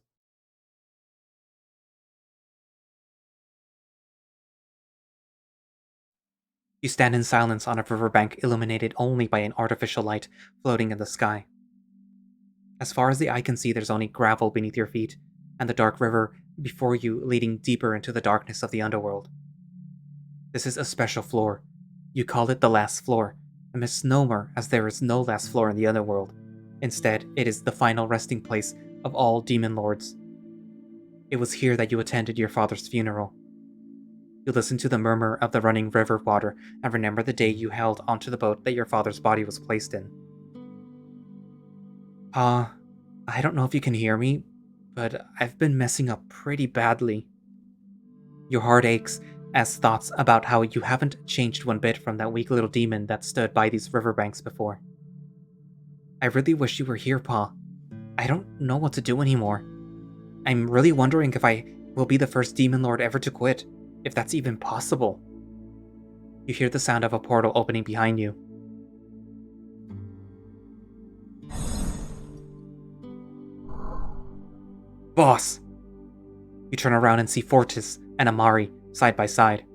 You stand in silence on a riverbank illuminated only by an artificial light floating in the sky. As far as the eye can see, there's only gravel beneath your feet, and the dark river before you leading deeper into the darkness of the underworld. This is a special floor. You call it the last floor, a misnomer as there is no last floor in the underworld. Instead, it is the final resting place of all demon lords. It was here that you attended your father's funeral. You listen to the murmur of the running river water and remember the day you held onto the boat that your father's body was placed in. Pa, I don't know if you can hear me, but I've been messing up pretty badly. Your heart aches as thoughts about how you haven't changed one bit from that weak little demon that stood by these riverbanks before. I really wish you were here, Pa. I don't know what to do anymore. I'm really wondering if I will be the first demon lord ever to quit. If that's even possible. You hear the sound of a portal opening behind you. Boss! You turn around and see Fortis and Amare side by side.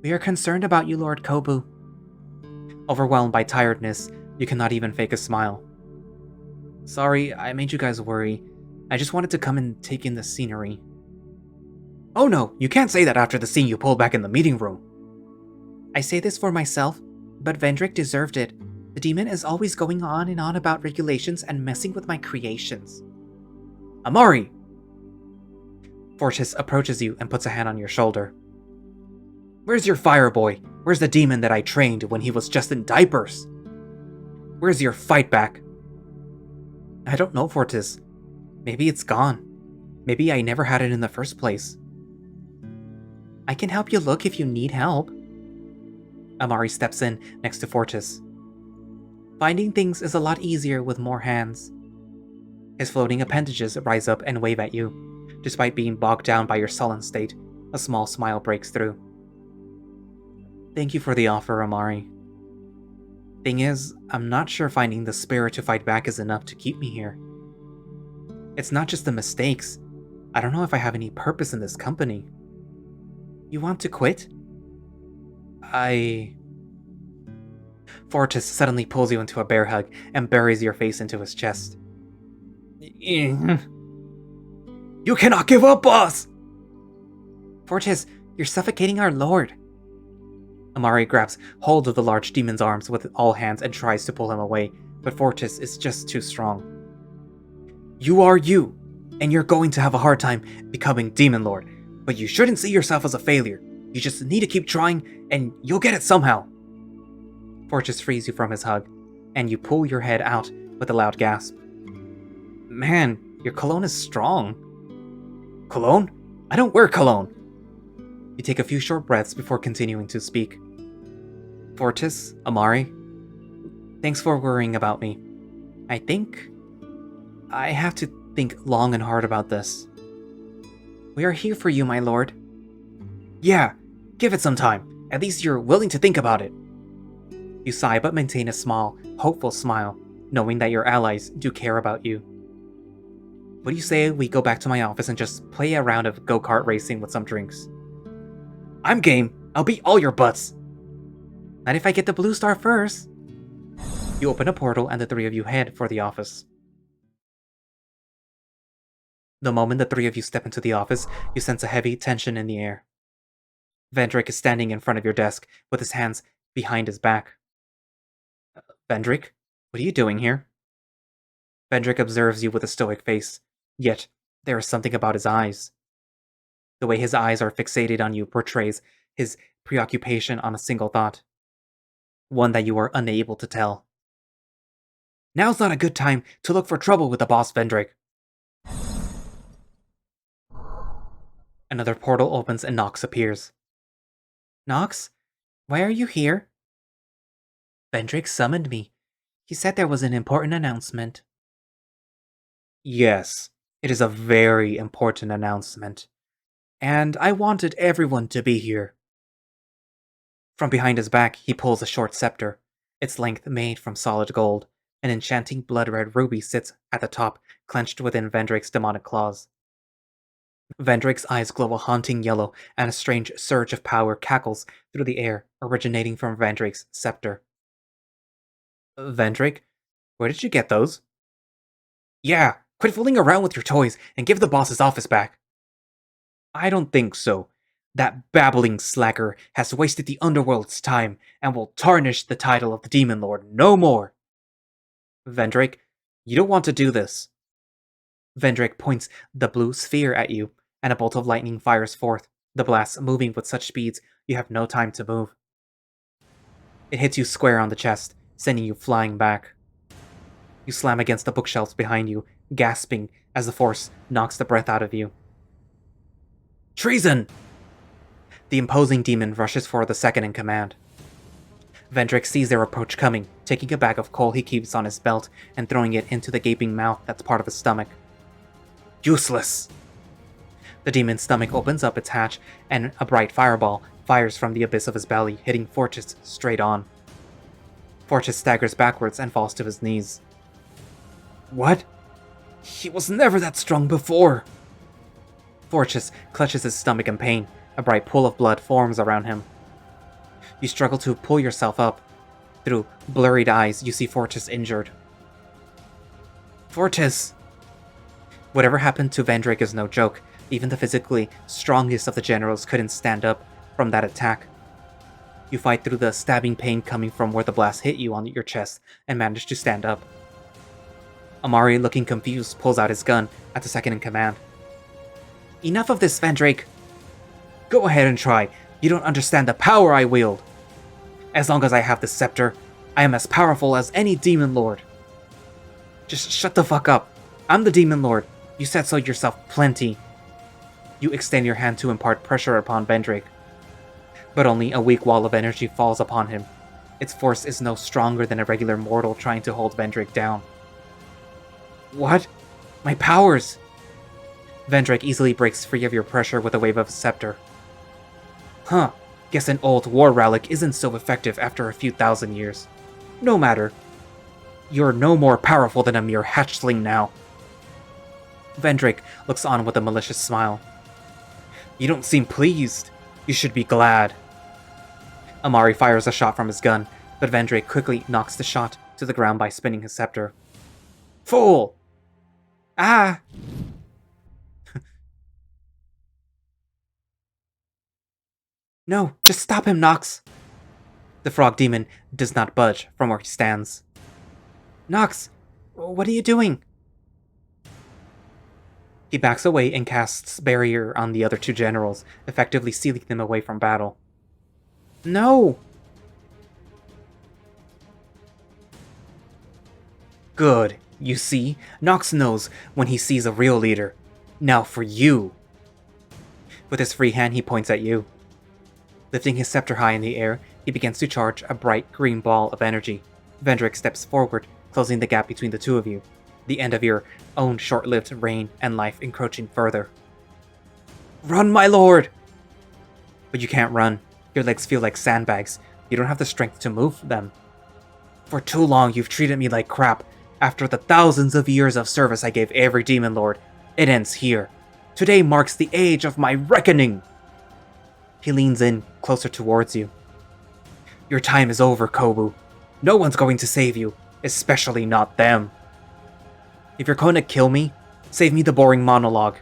We are concerned about you, Lord Kobu. Overwhelmed by tiredness, you cannot even fake a smile. Sorry, I made you guys worry. I just wanted to come and take in the scenery. Oh no, you can't say that after the scene you pulled back in the meeting room. I say this for myself, but Vendrake deserved it. The demon is always going on and on about regulations and messing with my creations. Amare! Fortis approaches you and puts a hand on your shoulder. Where's your fire boy? Where's the demon that I trained when he was just in diapers? Where's your fight back? I don't know, Fortis. Maybe it's gone. Maybe I never had it in the first place. I can help you look if you need help. Amare steps in next to Fortis. Finding things is a lot easier with more hands. His floating appendages rise up and wave at you. Despite being bogged down by your sullen state, a small smile breaks through. Thank you for the offer, Amare. Thing is, I'm not sure finding the spirit to fight back is enough to keep me here. It's not just the mistakes. I don't know if I have any purpose in this company. You want to quit? Fortis suddenly pulls you into a bear hug and buries your face into his chest. You cannot give up, boss! Fortis, you're suffocating our lord. Amare grabs hold of the large demon's arms with all hands and tries to pull him away, but Fortis is just too strong. You are you, and you're going to have a hard time becoming Demon Lord, but you shouldn't see yourself as a failure. You just need to keep trying, and you'll get it somehow. Fortis frees you from his hug, and you pull your head out with a loud gasp. Man, your cologne is strong. Cologne? I don't wear cologne. You take a few short breaths before continuing to speak. Fortis, Amare, thanks for worrying about me. I think I have to think long and hard about this. We are here for you, my lord. Yeah, give it some time. At least you're willing to think about it. You sigh but maintain a small, hopeful smile, knowing that your allies do care about you. What do you say we go back to my office and just play a round of go-kart racing with some drinks? I'm game. I'll beat all your butts. Not if I get the blue star first. You open a portal and the three of you head for the office. The moment the three of you step into the office, you sense a heavy tension in the air. Vendrake is standing in front of your desk with his hands behind his back. Vendrake, what are you doing here? Vendrake observes you with a stoic face, yet there is something about his eyes. The way his eyes are fixated on you portrays his preoccupation on a single thought. One that you are unable to tell. Now's not a good time to look for trouble with the boss, Vendrake. Another portal opens and Nox appears. Nox, why are you here? Vendrake summoned me. He said there was an important announcement. Yes, it is a very important announcement. And I wanted everyone to be here. From behind his back, he pulls a short scepter, its length made from solid gold. An enchanting blood-red ruby sits at the top, clenched within Vendrake's demonic claws. Vendrake's eyes glow a haunting yellow, and a strange surge of power cackles through the air, originating from Vendrake's scepter. Vendrake, where did you get those? Yeah, quit fooling around with your toys and give the boss his office back. I don't think so. That babbling slacker has wasted the underworld's time and will tarnish the title of the Demon Lord no more. Vendrake, you don't want to do this. Vendrake points the blue sphere at you, and a bolt of lightning fires forth, the blast moving with such speeds you have no time to move. It hits you square on the chest, sending you flying back. You slam against the bookshelves behind you, gasping as the force knocks the breath out of you. Treason! The imposing demon rushes for the second in command. Vendrake sees their approach coming, taking a bag of coal he keeps on his belt and throwing it into the gaping mouth that's part of his stomach. Useless! The demon's stomach opens up its hatch, and a bright fireball fires from the abyss of his belly, hitting Fortis straight on. Fortis staggers backwards and falls to his knees. What? He was never that strong before! Fortis clutches his stomach in pain. A bright pool of blood forms around him. You struggle to pull yourself up. Through blurred eyes, you see Fortis injured. Fortis! Whatever happened to Vendrake is no joke. Even the physically strongest of the generals couldn't stand up from that attack. You fight through the stabbing pain coming from where the blast hit you on your chest and manage to stand up. Amare, looking confused, pulls out his gun at the second in command. Enough of this, Vendrake! Go ahead and try. You don't understand the power I wield. As long as I have the scepter, I am as powerful as any demon lord. Just shut the fuck up. I'm the demon lord. You said so yourself plenty. You extend your hand to impart pressure upon Vendrake. But only a weak wall of energy falls upon him. Its force is no stronger than a regular mortal trying to hold Vendrake down. What? My powers! Vendrake easily breaks free of your pressure with a wave of his scepter. Huh, guess an old war relic isn't so effective after a few thousand years. No matter. You're no more powerful than a mere hatchling now. Vendrake looks on with a malicious smile. You don't seem pleased. You should be glad. Amare fires a shot from his gun, but Vendrake quickly knocks the shot to the ground by spinning his scepter. Fool! Ah! No, just stop him, Nox! The frog demon does not budge from where he stands. Nox, what are you doing? He backs away and casts barrier on the other two generals, effectively sealing them away from battle. No! Good. You see, Nox knows when he sees a real leader. Now for you! With his free hand, he points at you. Lifting his scepter high in the air, he begins to charge a bright green ball of energy. Vendrake steps forward, closing the gap between the two of you, the end of your own short-lived reign and life encroaching further. Run, my lord! But you can't run. Your legs feel like sandbags. You don't have the strength to move them. For too long, you've treated me like crap. After the thousands of years of service I gave every demon lord, It ends here. Today marks the age of my reckoning. He leans in, closer towards you. Your time is over, Kobu. No one's going to save you, especially not them. If you're going to kill me, save me the boring monologue.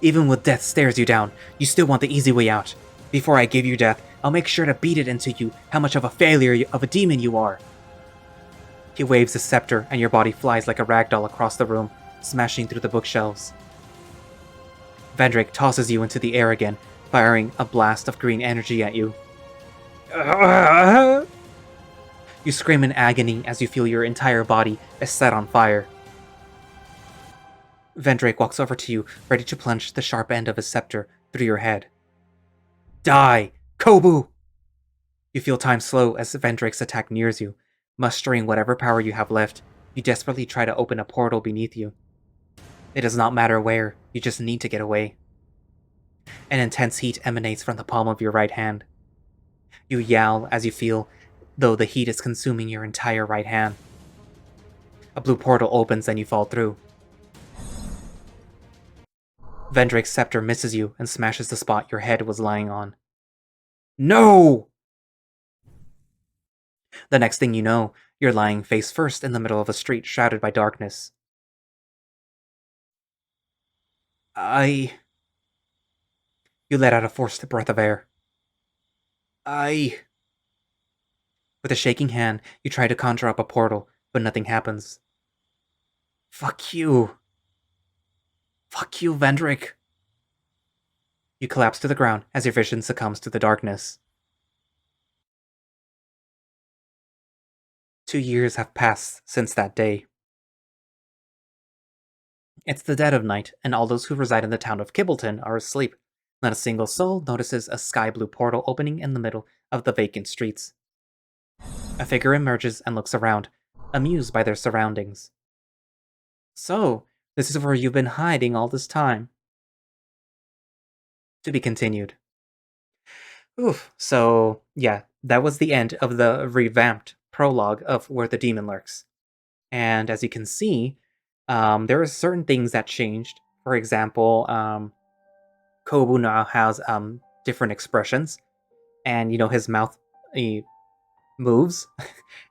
Even with death stares you down, you still want the easy way out. Before I give you death, I'll make sure to beat it into you how much of a failure of a demon you are. He waves his scepter, and your body flies like a ragdoll across the room, smashing through the bookshelves. Vendrake tosses you into the air again, firing a blast of green energy at you. You scream in agony as you feel your entire body is set on fire. Vendrake walks over to you, ready to plunge the sharp end of his scepter through your head. Die, Kobu! You feel time slow as Vendrake's attack nears you. Mustering whatever power you have left, you desperately try to open a portal beneath you. It does not matter where, you just need to get away. An intense heat emanates from the palm of your right hand. You yowl as you feel though the heat is consuming your entire right hand. A blue portal opens and you fall through. Vendrake's scepter misses you and smashes the spot your head was lying on. No! The next thing you know, you're lying face first in the middle of a street shrouded by darkness. You let out a forced breath of air. With a shaking hand, you try to conjure up a portal, but nothing happens. Fuck you. Fuck you, Vendrake. You collapse to the ground as your vision succumbs to the darkness. 2 years have passed since that day. It's the dead of night, and all those who reside in the town of Kibbleton are asleep. Not a single soul notices a sky-blue portal opening in the middle of the vacant streets. A figure emerges and looks around, amused by their surroundings. So, this is where you've been hiding all this time. To be continued. Oof, so, yeah, that was the end of the revamped prologue of Where the Demon Lurks. And as you can see, there are certain things that changed. For example, Kobu now has different expressions, and his mouth moves.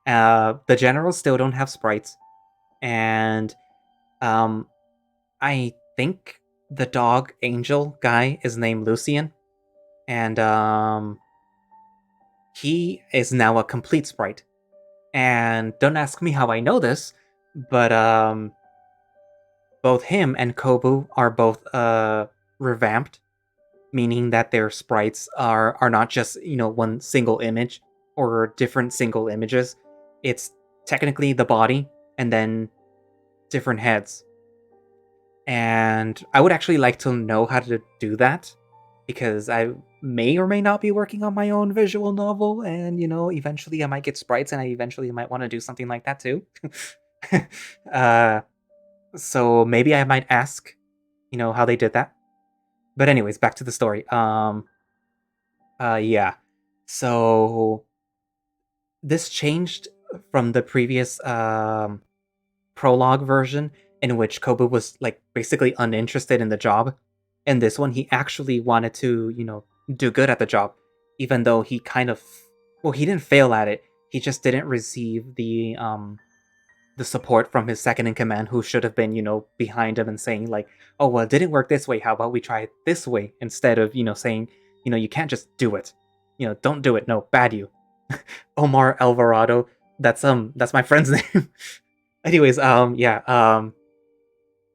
The generals still don't have sprites, and I think the dog angel guy is named Lucian, and he is now a complete sprite. And don't ask me how I know this, but both him and Kobu are both revamped, meaning that their sprites are not just one single image or different single images. It's technically the body and then different heads. And I would actually like to know how to do that, because I may or may not be working on my own visual novel, and eventually I might get sprites, and I eventually might want to do something like that too. So maybe I might ask how they did that. But anyways, back to the story. Yeah. So this changed from the previous prologue version, in which Kobu was basically uninterested in the job. In this one, he actually wanted to, do good at the job, even though he he didn't fail at it. He just didn't receive the support from his second in command, who should have been, behind him and saying oh, well, it didn't work this way. How about we try it this way, instead of, saying, you can't just do it. Don't do it. No, bad you. Omar Alvarado. That's my friend's name. Anyways, yeah.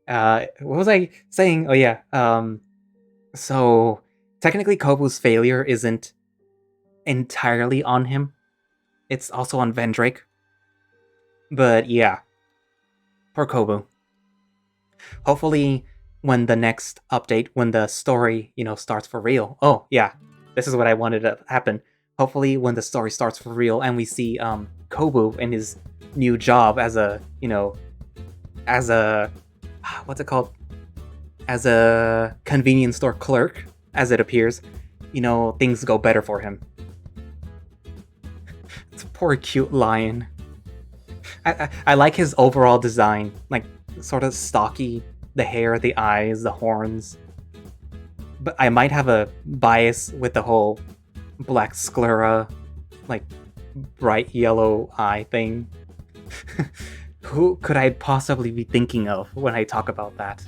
What was I saying? Oh yeah. So technically Kobu's failure isn't entirely on him. It's also on Vendrake. But yeah. Poor Kobu. Hopefully when the next update, when the story, starts for real. Oh yeah. This is what I wanted to happen. Hopefully when the story starts for real and we see Kobu in his new job as a, as a what's it called? As a convenience store clerk, as it appears, things go better for him. It's a poor cute lion. I like his overall design, sort of stocky, the hair, the eyes, the horns. But I might have a bias with the whole black sclera, like bright yellow eye thing. Who could I possibly be thinking of when I talk about that?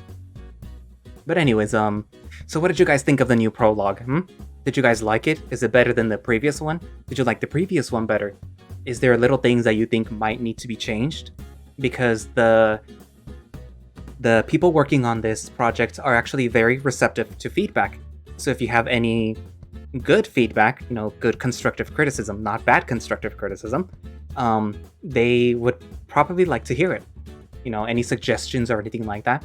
But anyways, so what did you guys think of the new prologue? Did you guys like it? Is it better than the previous one? Did you like the previous one better? Is there little things that you think might need to be changed? Because the people working on this project are actually very receptive to feedback. So if you have any good feedback, good constructive criticism, not bad constructive criticism, they would probably like to hear it. Any suggestions or anything like that.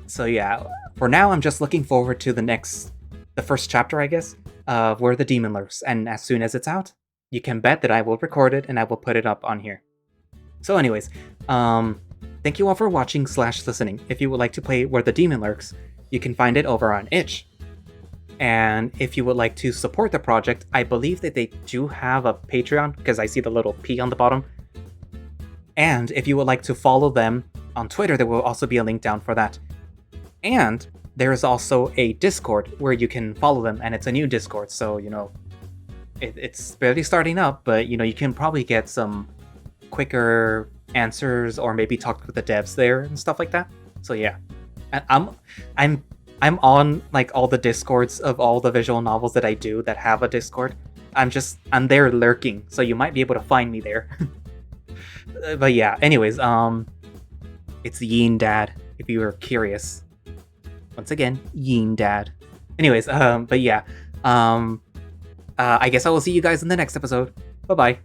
So yeah, for now I'm just looking forward to the first chapter, I guess, of Where the Demon Lurks, and as soon as it's out, you can bet that I will record it and I will put it up on here. So anyways, thank you all for watching / listening. If you would like to play Where the Demon Lurks, you can find it over on itch. And if you would like to support the project, I believe that they do have a Patreon, because I see the little P on the bottom. And if you would like to follow them on Twitter, there will also be a link down for that. And there is also a Discord where you can follow them, and it's a new Discord, so, it's barely starting up, but, you can probably get some quicker answers or maybe talk with the devs there and stuff like that. So yeah, I'm on like all the Discords of all the visual novels that I do that have a Discord. I'm there lurking, so you might be able to find me there. But yeah, anyways, it's Yin Dad, if you were curious. Once again, Yin Dad. Anyways, but yeah, I guess I will see you guys in the next episode. Bye-bye.